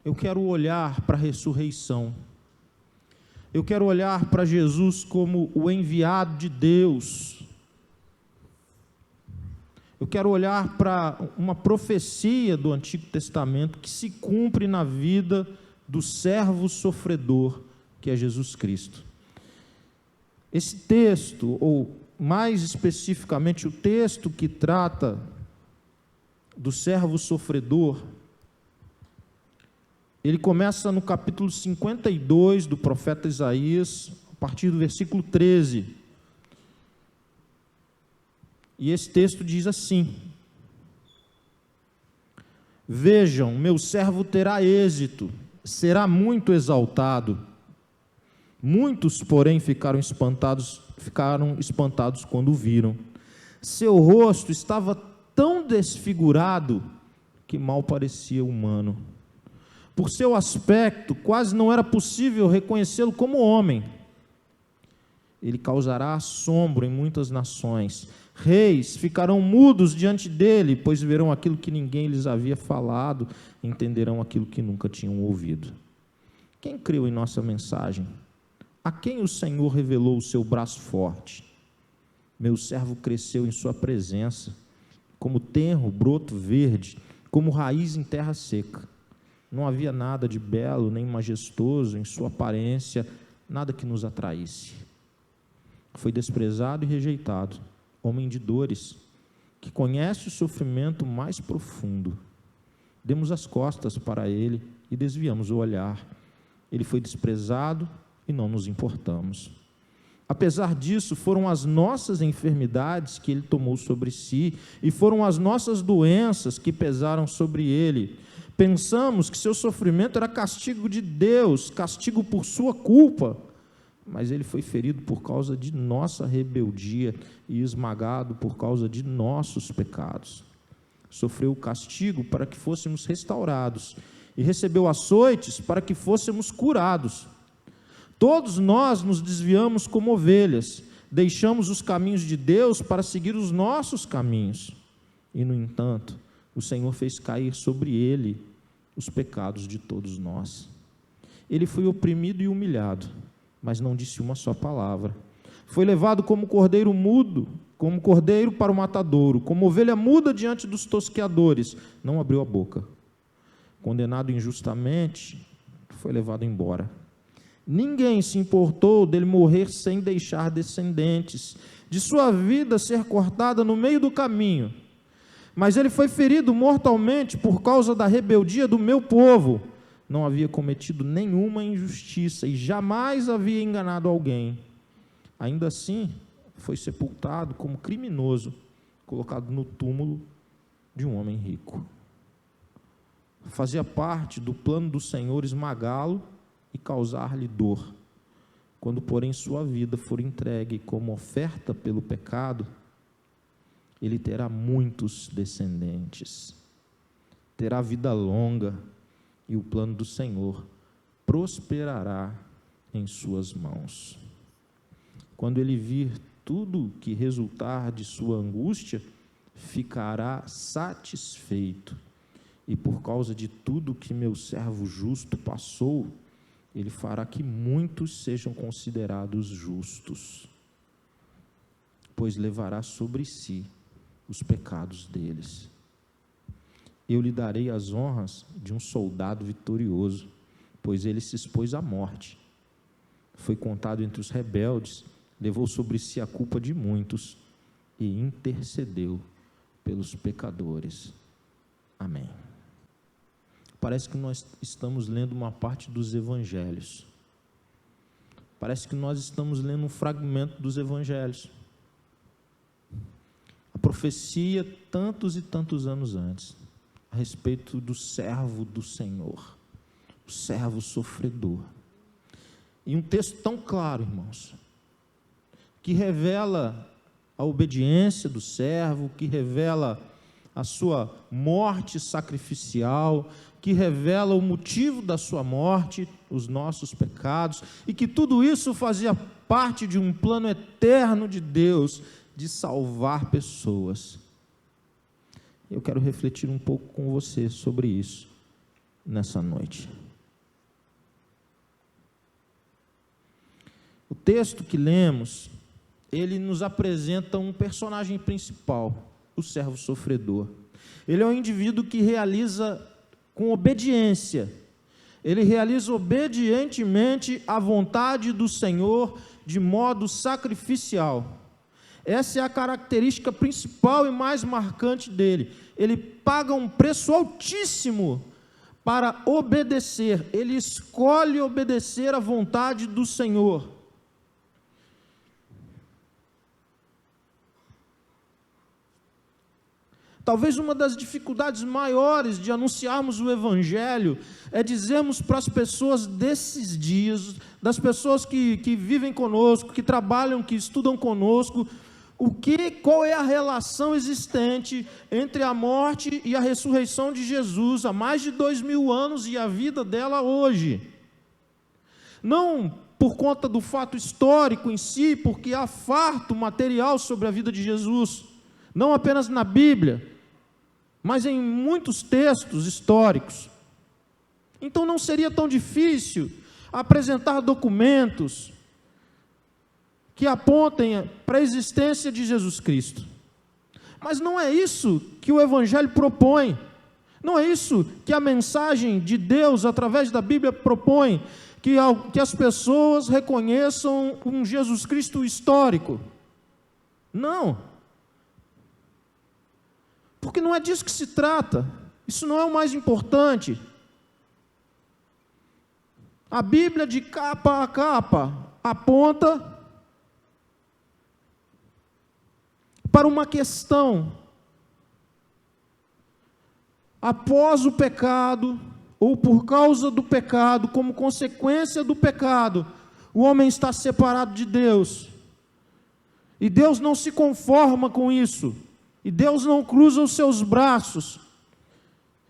Eu quero olhar para a ressurreição. Eu quero olhar para Jesus como o enviado de Deus. Eu quero olhar para uma profecia do Antigo Testamento que se cumpre na vida do servo sofredor, que é Jesus Cristo. Esse texto, ou mais especificamente o texto que trata do servo sofredor, ele começa no capítulo 52 do profeta Isaías, a partir do versículo 13. E esse texto diz assim: vejam, meu servo terá êxito, será muito exaltado. Muitos, porém, ficaram espantados quando o viram. Seu rosto estava tão desfigurado que mal parecia humano. Por seu aspecto, quase não era possível reconhecê-lo como homem. Ele causará assombro em muitas nações. Reis ficarão mudos diante dele, pois verão aquilo que ninguém lhes havia falado, entenderão aquilo que nunca tinham ouvido. Quem creu em nossa mensagem? A quem o Senhor revelou o seu braço forte? Meu servo cresceu em sua presença, como tenro, broto verde, como raiz em terra seca. Não havia nada de belo nem majestoso em sua aparência, nada que nos atraísse. Foi desprezado e rejeitado, homem de dores, que conhece o sofrimento mais profundo. Demos as costas para ele e desviamos o olhar. Ele foi desprezado e não nos importamos. Apesar disso, foram as nossas enfermidades que ele tomou sobre si, e foram as nossas doenças que pesaram sobre ele. Pensamos que seu sofrimento era castigo de Deus, castigo por sua culpa, mas ele foi ferido por causa de nossa rebeldia e esmagado por causa de nossos pecados. Sofreu o castigo para que fôssemos restaurados, e recebeu açoites para que fôssemos curados. Todos nós nos desviamos como ovelhas, deixamos os caminhos de Deus para seguir os nossos caminhos. E, no entanto, o Senhor fez cair sobre ele os pecados de todos nós. Ele foi oprimido e humilhado, mas não disse uma só palavra. Foi levado como cordeiro mudo, como cordeiro para o matadouro, como ovelha muda diante dos tosqueadores, não abriu a boca. Condenado injustamente, foi levado embora. Ninguém se importou dele morrer sem deixar descendentes, de sua vida ser cortada no meio do caminho. Mas ele foi ferido mortalmente por causa da rebeldia do meu povo. Não havia cometido nenhuma injustiça e jamais havia enganado alguém. Ainda assim, foi sepultado como criminoso, colocado no túmulo de um homem rico. Fazia parte do plano do Senhor esmagá-lo e causar-lhe dor. Quando, porém, sua vida for entregue como oferta pelo pecado, ele terá muitos descendentes, terá vida longa, e o plano do Senhor prosperará em suas mãos. Quando ele vir tudo que resultar de sua angústia, ficará satisfeito, e por causa de tudo que meu servo justo passou, ele fará que muitos sejam considerados justos, pois levará sobre si os pecados deles. Eu lhe darei as honras de um soldado vitorioso, pois ele se expôs à morte. Foi contado entre os rebeldes, levou sobre si a culpa de muitos e intercedeu pelos pecadores. Amém. Parece que nós estamos lendo uma parte dos evangelhos. Parece que nós estamos lendo um fragmento dos evangelhos. A profecia tantos e tantos anos antes, a respeito do servo do Senhor, o servo sofredor. E um texto tão claro, irmãos, que revela a obediência do servo, que revela a sua morte sacrificial, que revela o motivo da sua morte, os nossos pecados, e que tudo isso fazia parte de um plano eterno de Deus, de salvar pessoas. Eu quero refletir um pouco com você sobre isso. nessa noite. O texto que lemos, ele nos apresenta um personagem principal, o servo sofredor. Ele é um indivíduo que realiza com obediência, ele realiza obedientemente a vontade do Senhor de modo sacrificial. Essa é a característica principal e mais marcante dele. Ele paga um preço altíssimo para obedecer, ele escolhe obedecer à vontade do Senhor. Talvez uma das dificuldades maiores de anunciarmos o Evangelho é dizermos para as pessoas desses dias, das pessoas que vivem conosco, que trabalham, que estudam conosco, qual é a relação existente entre a morte e a ressurreição de Jesus há mais de 2000 anos e a vida dela hoje. Não por conta do fato histórico em si, porque há farto material sobre a vida de Jesus, não apenas na Bíblia, mas em muitos textos históricos. Então não seria tão difícil apresentar documentos que apontem para a existência de Jesus Cristo. Mas não é isso que o Evangelho propõe, não é isso que a mensagem de Deus através da Bíblia propõe, que as pessoas reconheçam um Jesus Cristo histórico. Não. Porque não é disso que se trata, isso não é o mais importante. A Bíblia, de capa a capa, aponta para uma questão. Após o pecado, ou por causa do pecado, como consequência do pecado, o homem está separado de Deus. E Deus não se conforma com isso. E Deus não cruza os seus braços.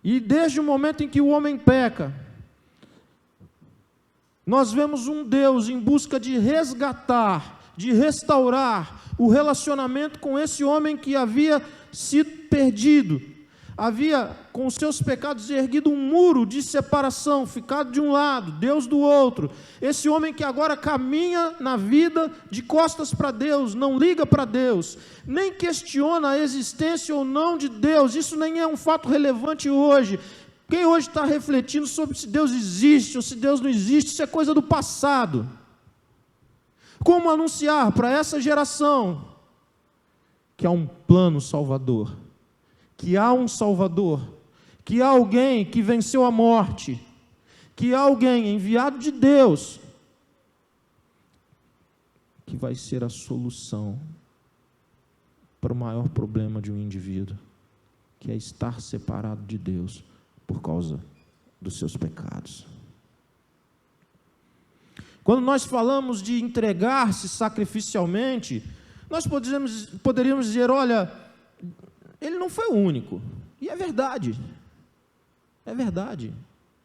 E desde o momento em que o homem peca, nós vemos um Deus em busca de resgatar, de restaurar o relacionamento com esse homem que havia sido perdido. Havia, com os seus pecados, erguido um muro de separação, ficado de um lado, Deus do outro. Esse homem que agora caminha na vida de costas para Deus, não liga para Deus, nem questiona a existência ou não de Deus. Isso nem é um fato relevante hoje. Quem hoje está refletindo sobre se Deus existe ou se Deus não existe, isso é coisa do passado. Como anunciar para essa geração que há um plano salvador, que há um Salvador, que há alguém que venceu a morte, que há alguém enviado de Deus, que vai ser a solução para o maior problema de um indivíduo, que é estar separado de Deus por causa dos seus pecados. Quando nós falamos de entregar-se sacrificialmente, nós poderíamos dizer, olha, ele não foi o único, e é verdade,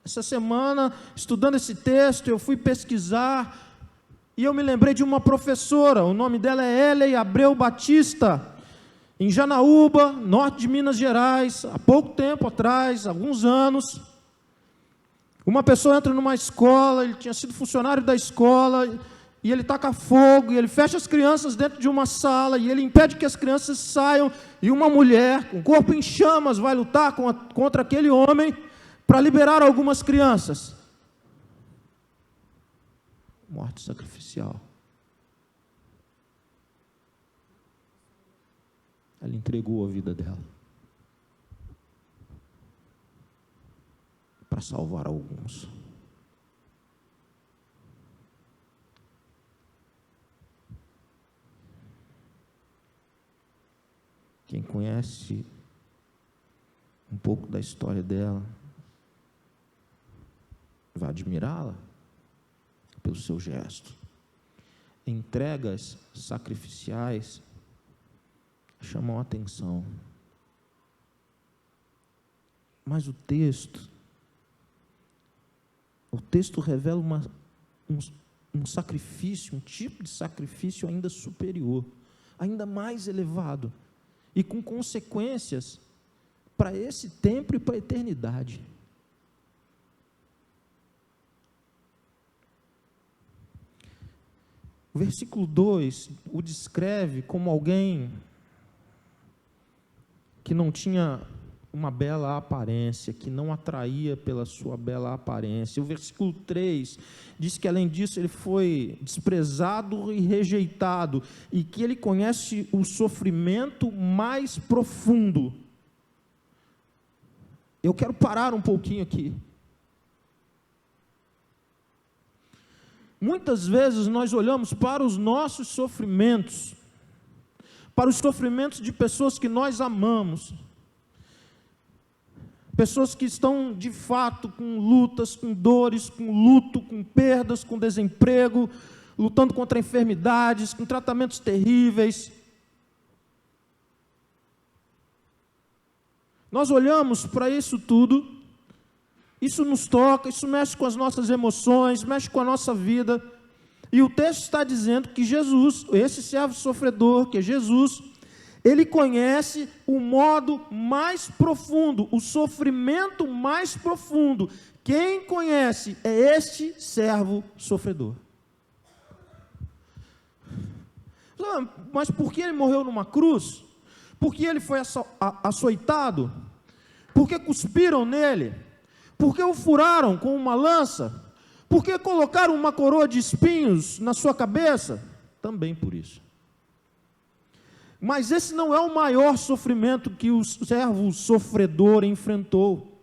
Essa semana, estudando esse texto, eu fui pesquisar, e eu me lembrei de uma professora, o nome dela é Helen Abreu Batista, em Janaúba, norte de Minas Gerais, há pouco tempo atrás, alguns anos. Uma pessoa entra numa escola, ele tinha sido funcionário da escola, e ele taca fogo, e ele fecha as crianças dentro de uma sala, e ele impede que as crianças saiam, e uma mulher, com o corpo em chamas, vai lutar contra aquele homem, para liberar algumas crianças. Morte sacrificial. Ela entregou a vida dela para salvar alguns. Quem conhece um pouco da história dela vai admirá-la pelo seu gesto. Entregas sacrificiais chamam a atenção. Mas o texto revela um sacrifício, um tipo de sacrifício ainda superior, ainda mais elevado, e com consequências para esse tempo e para a eternidade. O versículo 2 o descreve como alguém que não tinha uma bela aparência, que não atraía pela sua bela aparência. O versículo 3 diz que, além disso, ele foi desprezado e rejeitado, e que ele conhece o sofrimento mais profundo. Eu quero parar um pouquinho aqui. Muitas vezes nós olhamos para os nossos sofrimentos, para os sofrimentos de pessoas que nós amamos, pessoas que estão de fato com lutas, com dores, com luto, com perdas, com desemprego, lutando contra enfermidades, com tratamentos terríveis. Nós olhamos para isso tudo, isso nos toca, isso mexe com as nossas emoções, mexe com a nossa vida. E o texto está dizendo que Jesus, esse servo sofredor, que é Jesus, ele conhece o modo mais profundo, o sofrimento mais profundo. Quem conhece é este servo sofredor. Mas por que ele morreu numa cruz? Por que ele foi açoitado? Por que cuspiram nele? Por que o furaram com uma lança? Por que colocaram uma coroa de espinhos na sua cabeça? Também por isso. Mas esse não é o maior sofrimento que o servo sofredor enfrentou.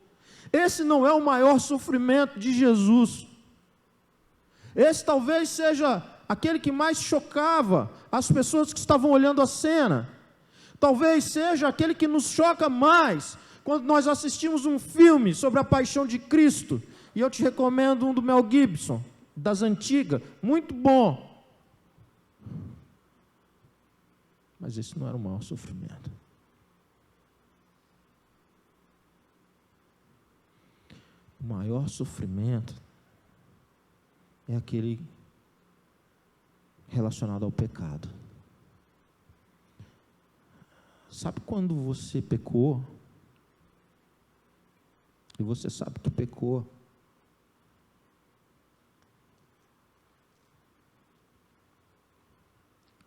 Esse não é o maior sofrimento de Jesus. Esse talvez seja aquele que mais chocava as pessoas que estavam olhando a cena. Talvez seja aquele que nos choca mais quando nós assistimos um filme sobre a paixão de Cristo. E eu te recomendo um do Mel Gibson, das antigas, muito bom. Mas esse não era o maior sofrimento. O maior sofrimento é aquele relacionado ao pecado. Sabe quando você pecou? E você sabe que pecou.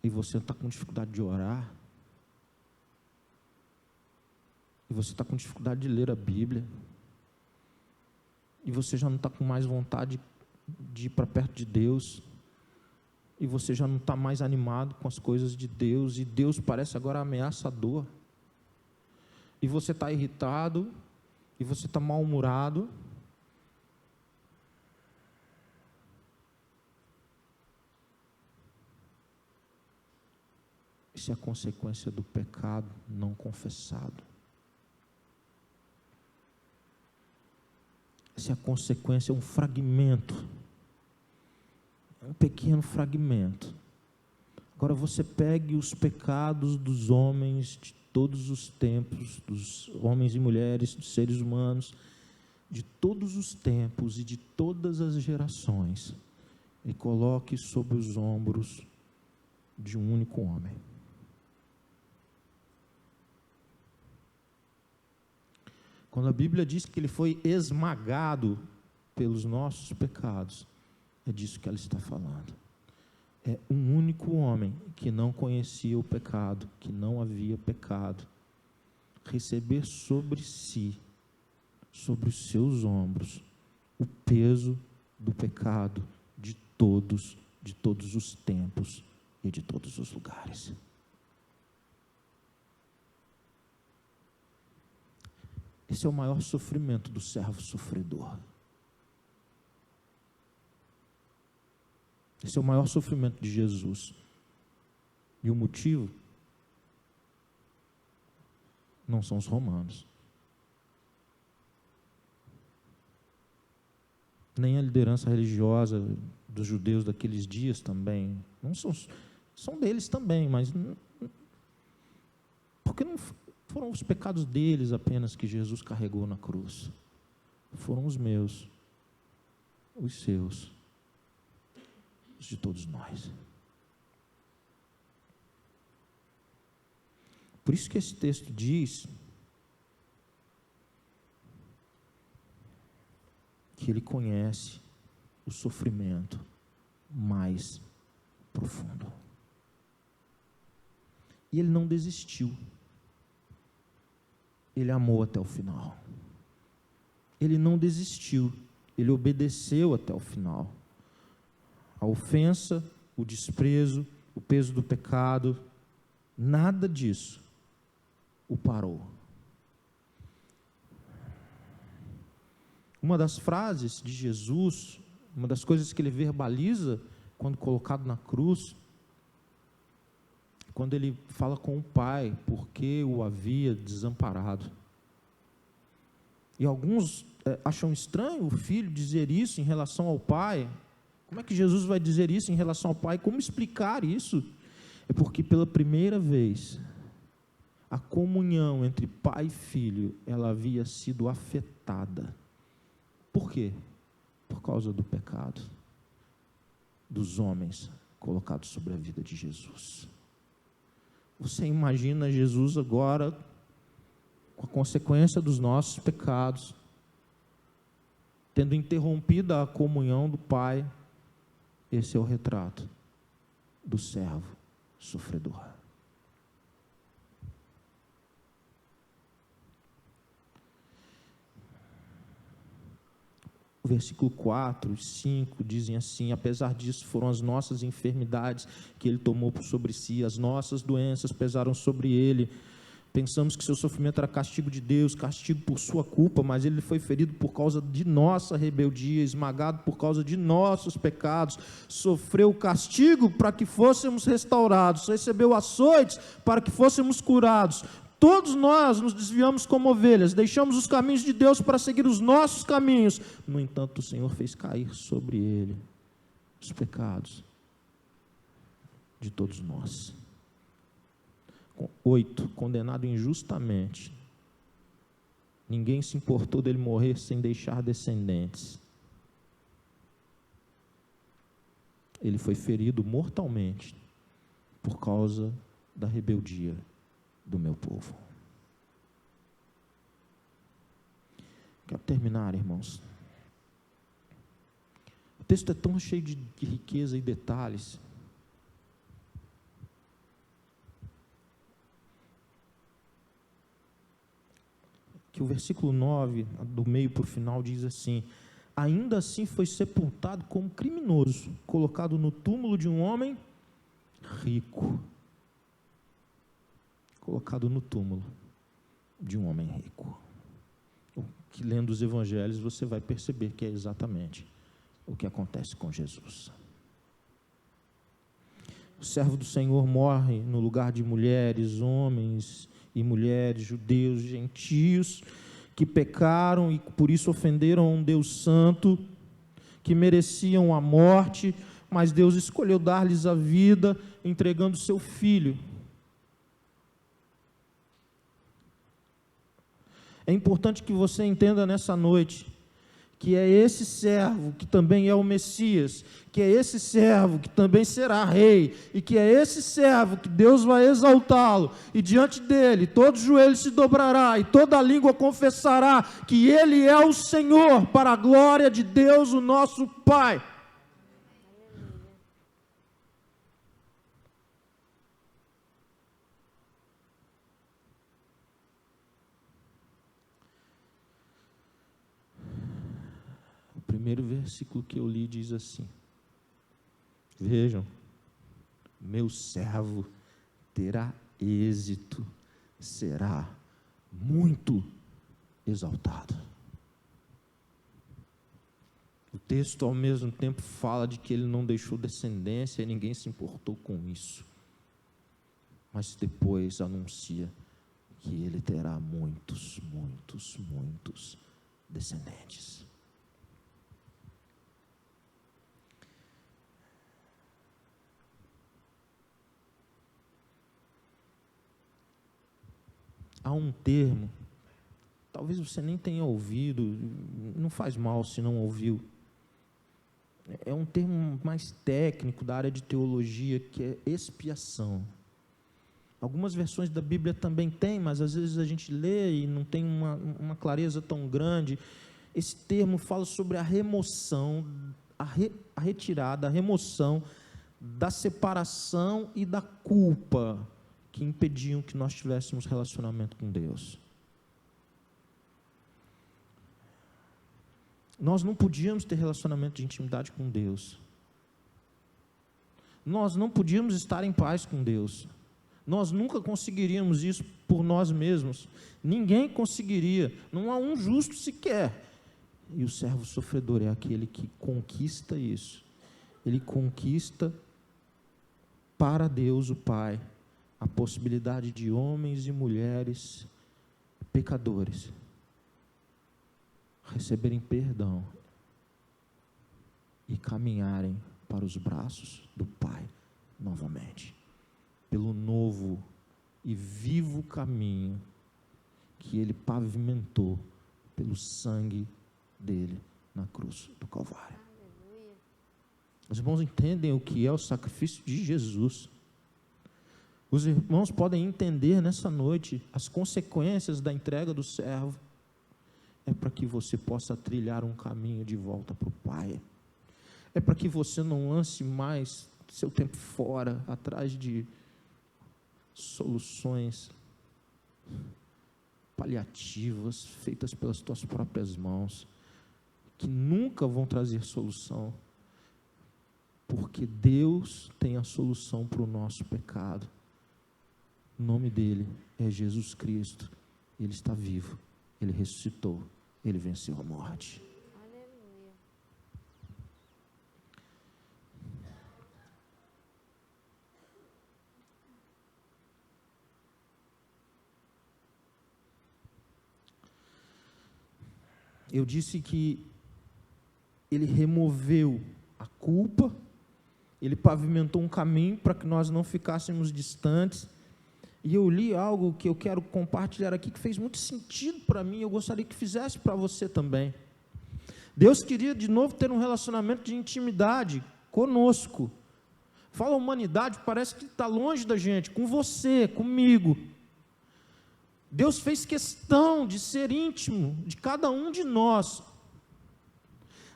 E você está com dificuldade de orar. E você está com dificuldade de ler a Bíblia. E você já não está com mais vontade de ir para perto de Deus. E você já não está mais animado com as coisas de Deus. E Deus parece agora ameaçador. E você está irritado. E você está mal-humorado. Isso é a consequência do pecado não confessado. Essa é a consequência, é um fragmento. É um pequeno fragmento. Agora você pegue os pecados dos homens de todos os tempos, dos homens e mulheres, dos seres humanos, de todos os tempos e de todas as gerações, e coloque sobre os ombros de um único homem. Quando a Bíblia diz que ele foi esmagado pelos nossos pecados, é disso que ela está falando. É um único homem que não conhecia o pecado, que não havia pecado, receber sobre si, sobre os seus ombros, o peso do pecado de todos os tempos e de todos os lugares. Esse é o maior sofrimento do servo sofredor. Esse é o maior sofrimento de Jesus. E o motivo não são os romanos. Nem a liderança religiosa dos judeus daqueles dias também. Não são deles também, mas porque não foram os pecados deles apenas que Jesus carregou na cruz. Foram os meus, os seus, os de todos nós. Por isso que esse texto diz que ele conhece o sofrimento mais profundo. E ele não desistiu. Ele amou até o final. Ele não desistiu. Ele obedeceu até o final. A ofensa, o desprezo, o peso do pecado, nada disso o parou. Uma das frases de Jesus, uma das coisas que ele verbaliza quando colocado na cruz, quando ele fala com o Pai, porque o havia desamparado. E alguns acham estranho o filho dizer isso em relação ao Pai. Como é que Jesus vai dizer isso em relação ao Pai? Como explicar isso? É porque pela primeira vez, a comunhão entre pai e filho, ela havia sido afetada. Por quê? Por causa do pecado dos homens colocados sobre a vida de Jesus. Você imagina Jesus agora, com a consequência dos nossos pecados, tendo interrompido a comunhão do Pai. Esse é o retrato do servo sofredor. O versículo 4 e 5 dizem assim: apesar disso, foram as nossas enfermidades que ele tomou sobre si, as nossas doenças pesaram sobre ele. Pensamos que seu sofrimento era castigo de Deus, castigo por sua culpa, mas ele foi ferido por causa de nossa rebeldia, esmagado por causa de nossos pecados, sofreu castigo para que fôssemos restaurados, recebeu açoites para que fôssemos curados. Todos nós nos desviamos como ovelhas, deixamos os caminhos de Deus para seguir os nossos caminhos. No entanto, o Senhor fez cair sobre ele os pecados de todos nós. 8, condenado injustamente. Ninguém se importou dele morrer sem deixar descendentes. Ele foi ferido mortalmente por causa da rebeldia do meu povo. Quero terminar, irmãos. O texto é tão cheio de riqueza e detalhes. Que o versículo 9, do meio para o final, diz assim: ainda assim foi sepultado como criminoso, colocado no túmulo de um homem rico. Colocado no túmulo de um homem rico. O que, lendo os evangelhos, você vai perceber que é exatamente o que acontece com Jesus. O servo do Senhor morre no lugar de mulheres, homens e mulheres, judeus, gentios, que pecaram e por isso ofenderam a um Deus santo, que mereciam a morte, mas Deus escolheu dar-lhes a vida, entregando seu Filho. É importante que você entenda nessa noite que é esse servo que também é o Messias, que é esse servo que também será rei, e que é esse servo que Deus vai exaltá-lo, e diante dele todo joelho se dobrará, e toda língua confessará que ele é o Senhor, para a glória de Deus, o nosso Pai. O primeiro versículo que eu li diz assim: vejam, meu servo terá êxito, será muito exaltado. O texto ao mesmo tempo fala de que ele não deixou descendência e ninguém se importou com isso, mas depois anuncia que ele terá muitos descendentes. Há um termo, talvez você nem tenha ouvido, não faz mal se não ouviu. É um termo mais técnico da área de teologia, que é expiação. Algumas versões da Bíblia também tem, mas às vezes a gente lê e não tem uma clareza tão grande. Esse termo fala sobre a remoção, a retirada, a remoção da separação e da culpa que impediam que nós tivéssemos relacionamento com Deus. Nós não podíamos ter relacionamento de intimidade com Deus. Nós não podíamos estar em paz com Deus. Nós nunca conseguiríamos isso por nós mesmos. Ninguém conseguiria. Não há um justo sequer. E o servo sofredor é aquele que conquista isso. Ele conquista para Deus o Pai a possibilidade de homens e mulheres pecadores receberem perdão e caminharem para os braços do Pai novamente, pelo novo e vivo caminho que Ele pavimentou pelo sangue dele na cruz do Calvário. Aleluia. Os irmãos entendem o que é o sacrifício de Jesus. Os irmãos podem entender nessa noite as consequências da entrega do servo. É para que você possa trilhar um caminho de volta para o Pai. É para que você não lance mais seu tempo fora, atrás de soluções paliativas, feitas pelas tuas próprias mãos, que nunca vão trazer solução, porque Deus tem a solução para o nosso pecado. O nome dele é Jesus Cristo. Ele está vivo, ele ressuscitou, ele venceu a morte. Aleluia. Eu disse que ele removeu a culpa, ele pavimentou um caminho para que nós não ficássemos distantes. E eu li algo que eu quero compartilhar aqui, que fez muito sentido para mim, eu gostaria que fizesse para você também. Deus queria de novo ter um relacionamento de intimidade conosco. Fala humanidade, parece que está longe da gente, com você, comigo. Deus fez questão de ser íntimo de cada um de nós.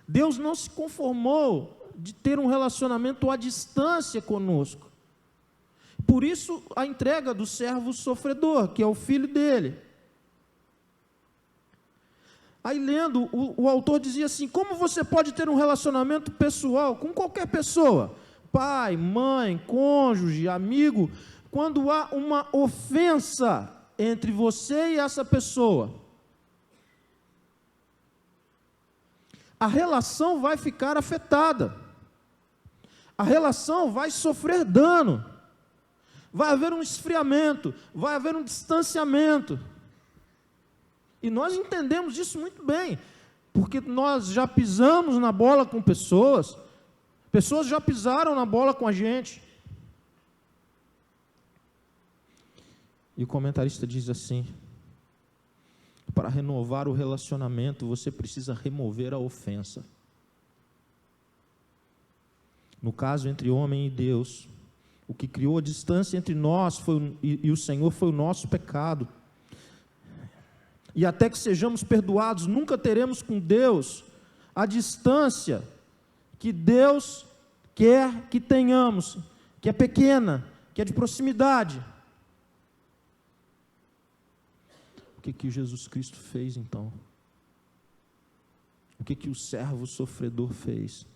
Deus não se conformou de ter um relacionamento à distância conosco. Por isso a entrega do servo sofredor, que é o filho dele. Aí lendo, o autor dizia assim: como você pode ter um relacionamento pessoal com qualquer pessoa, pai, mãe, cônjuge, amigo, quando há uma ofensa entre você e essa pessoa? A relação vai ficar afetada, a relação vai sofrer dano, vai haver um esfriamento, vai haver um distanciamento. E nós entendemos isso muito bem, porque nós já pisamos na bola com pessoas, pessoas já pisaram na bola com a gente. E o comentarista diz assim: para renovar o relacionamento, você precisa remover a ofensa. No caso entre homem e Deus, o que criou a distância entre nós e o Senhor foi o nosso pecado. E até que sejamos perdoados, nunca teremos com Deus a distância que Deus quer que tenhamos, que é pequena, que é de proximidade. O que Jesus Cristo fez então? O que o servo sofredor fez?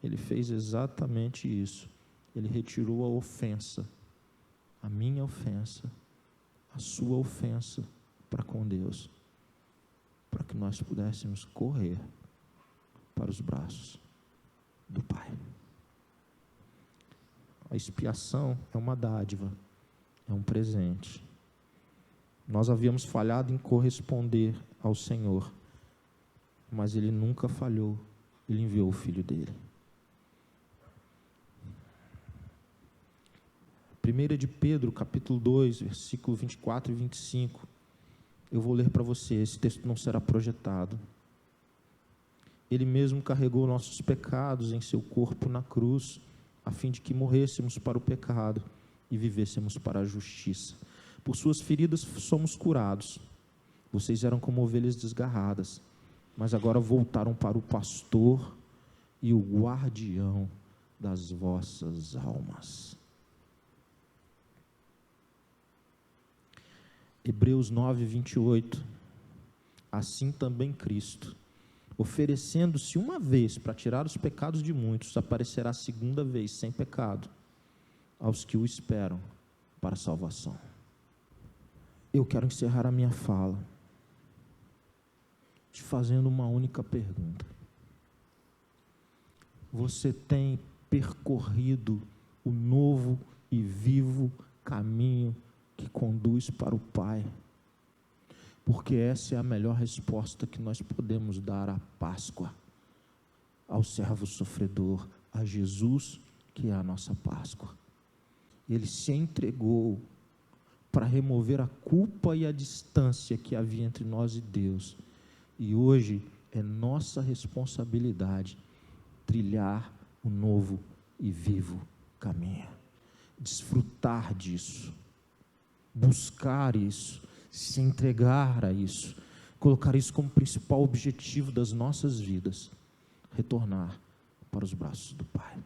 Ele fez exatamente isso. Ele retirou a ofensa, a minha ofensa, a sua ofensa para com Deus, para que nós pudéssemos correr para os braços do Pai. A expiação é uma dádiva, é um presente. Nós havíamos falhado em corresponder ao Senhor, mas Ele nunca falhou, Ele enviou o Filho dele. 1 de Pedro, capítulo 2, versículo 24 e 25. Eu vou ler para você, esse texto não será projetado. Ele mesmo carregou nossos pecados em seu corpo na cruz, a fim de que morrêssemos para o pecado e vivêssemos para a justiça. Por suas feridas somos curados. Vocês eram como ovelhas desgarradas, mas agora voltaram para o pastor e o guardião das vossas almas. Hebreus 9, 28. Assim também Cristo, oferecendo-se uma vez para tirar os pecados de muitos, aparecerá segunda vez sem pecado aos que o esperam para a salvação. Eu quero encerrar a minha fala te fazendo uma única pergunta. Você tem percorrido o novo e vivo caminho que conduz para o Pai? Porque essa é a melhor resposta que nós podemos dar à Páscoa, ao servo sofredor, a Jesus, que é a nossa Páscoa. Ele se entregou para remover a culpa e a distância que havia entre nós e Deus. E hoje é nossa responsabilidade trilhar o novo e vivo caminho. Desfrutar disso, buscar isso, se entregar a isso, colocar isso como principal objetivo das nossas vidas, retornar para os braços do Pai.